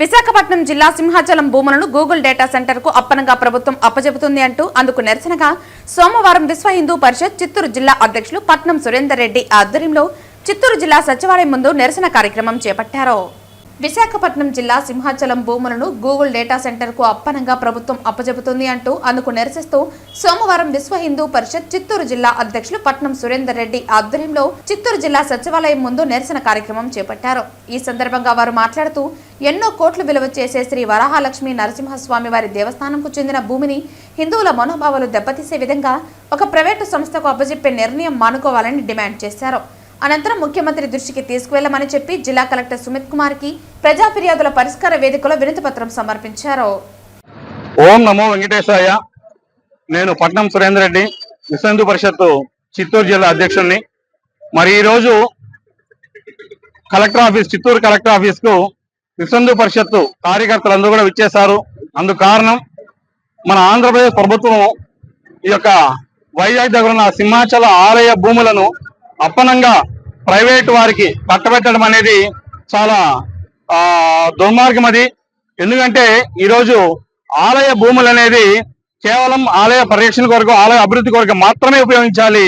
విశాఖపట్నం జిల్లా సింహాచలం భూములను Google data centre కు అప్పనంగా ప్రభుత్వం అప్పజెబుతుంది అంటూ అందుకు నిరసనగా సోమవారం విశ్వ హిందూ పరిషత్ చిత్తూరు జిల్లా అధ్యక్షులు పట్నం సురేందర్ రెడ్డి ఆధ్వర్యంలో చిత్తూరు జిల్లా సచివాలయం ముందు నిరసన కార్యక్రమం చేపట్టారు. విశాఖపట్నం జిల్లా సింహాచలం భూములను గూగుల్ డేటా సెంటర్ కు అప్పనంగా ప్రభుత్వం అప్పజెబుతుంది అంటూ అందుకు నిరసిస్తూ సోమవారం విశ్వ హిందూ పరిషత్ చిత్తూరు జిల్లా అధ్యక్షులు పట్నం సురేందర్ రెడ్డి ఆధ్వర్యంలో చిత్తూరు జిల్లా సచివాలయం ముందు నిరసన కార్యక్రమం చేపట్టారు. ఈ సందర్భంగా వారు మాట్లాడుతూ ఎన్నో కోట్లు విలువ చేసే శ్రీ వరాహలక్ష్మి నరసింహస్వామి వారి దేవస్థానంకు చెందిన భూమిని హిందువుల మనోభావాలు దెబ్బతీసే విధంగా ఒక ప్రైవేటు సంస్థకు అప్పజెప్పే నిర్ణయం మానుకోవాలని డిమాండ్ చేశారు. అనంతరం ముఖ్యమంత్రి దృష్టికి తీసుకువెళ్లమని చెప్పి జిల్లా కలెక్టర్ సుమిత్ కుమార్ కి ప్రజా ఫిర్యాదుల పరిష్కార వేదికలో వినతి పత్రం సమర్పించారు. ఓం నమో వెంకటేశాయ. నేను పట్నం సురేందర్ రెడ్డి, విశ్వ హిందూ పరిషత్ చిత్తూరు జిల్లా అధ్యక్షుడిని. మరి ఈరోజు collector office, Chittoor collector office కు విశ్వ హిందూ పరిషత్ కార్యకర్తలందరూ కూడా విచ్చేశారు. అందుకు కారణం మన ఆంధ్రప్రదేశ్ ప్రభుత్వం ఈ యొక్క వైజాగ్ దగ్గర ఉన్న సింహాచల ఆలయ భూములను అప్పనంగా ప్రైవేట్ వారికి కట్టబెట్టడం అనేది చాలా దుర్మార్గం. అది ఎందుకంటే ఈరోజు ఆలయ భూములు అనేది కేవలం ఆలయ పరిరక్షణ కొరకు, ఆలయ అభివృద్ధి కొరకు మాత్రమే ఉపయోగించాలి.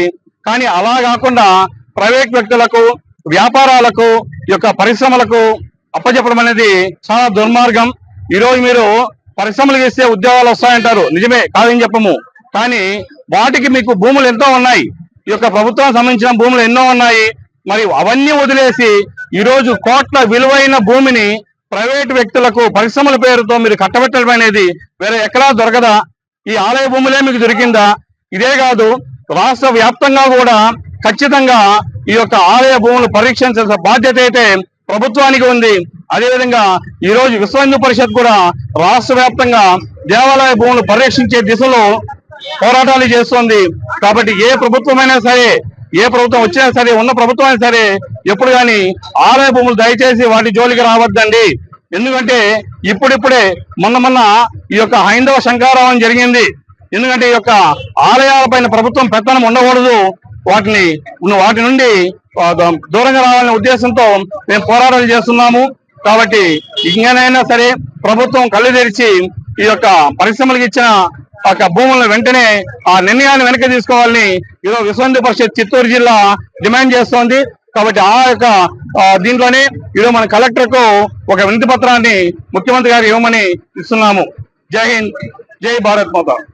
కానీ అలా కాకుండా ప్రైవేట్ వ్యక్తులకు, వ్యాపారాలకు, ఈ యొక్క పరిశ్రమలకు అప్పచెప్పడం అనేది చాలా దుర్మార్గం. ఈరోజు మీరు పరిశ్రమలు ఇస్తే ఉద్యోగాలు వస్తాయంటారు, నిజమే, కాదని చెప్పము. కానీ వాటికి మీకు భూములు ఎంతో ఉన్నాయి, ఈ యొక్క ప్రభుత్వానికి సంబంధించిన భూములు ఎన్నో ఉన్నాయి. మరి అవన్నీ వదిలేసి ఈరోజు కోట్ల విలువైన భూమిని ప్రైవేటు వ్యక్తులకు, పరిశ్రమల పేరుతో మీరు కట్టబెట్టడం అనేది వేరే ఎక్కడా దొరకదా? ఈ ఆలయ భూములే మీకు దొరికిందా? ఇదే కాదు, రాష్ట్ర వ్యాప్తంగా కూడా ఖచ్చితంగా ఈ యొక్క ఆలయ భూములు పరీక్షించాల్సిన బాధ్యత అయితే ప్రభుత్వానికి ఉంది. అదేవిధంగా ఈ రోజు విశ్వ హిందూ పరిషత్ కూడా రాష్ట్ర వ్యాప్తంగా దేవాలయ భూములు పరిరక్షించే దిశలో పోరాటాలు చేస్తోంది. కాబట్టి ఏ ప్రభుత్వమైనా సరే, ఏ ప్రభుత్వం వచ్చినా సరే, ఉన్న ప్రభుత్వం అయినా సరే, ఎప్పుడు కానీ ఆలయ భూములు దయచేసి వాటి జోలికి రావద్దండి. ఎందుకంటే ఇప్పుడిప్పుడే మొన్న ఈ యొక్క హైందవ శంకారావం జరిగింది. ఎందుకంటే ఈ యొక్క ఆలయాలపైన ప్రభుత్వం పెత్తనం ఉండకూడదు, వాటి నుండి దూరంగా రావాలనే ఉద్దేశంతో మేము పోరాటాలు చేస్తున్నాము. కాబట్టి ఇంకనైనా సరే ప్రభుత్వం కళ్ళు తెరిచి ఈ యొక్క పరిశ్రమలకు ఇచ్చిన భూములను వెంటనే ఆ నిర్ణయాన్ని వెనక్కి తీసుకోవాలని ఈరోజు విశ్వ హిందూ పరిషత్ చిత్తూరు జిల్లా డిమాండ్ చేస్తోంది. కాబట్టి ఆ యొక్క దీంట్లోనే ఈరోజు మన కలెక్టర్ కు ఒక వినతి పత్రాన్ని ముఖ్యమంత్రి గారు ఇవ్వమని ఇస్తున్నాము. జై హింద్, జై భారత్ మాతా.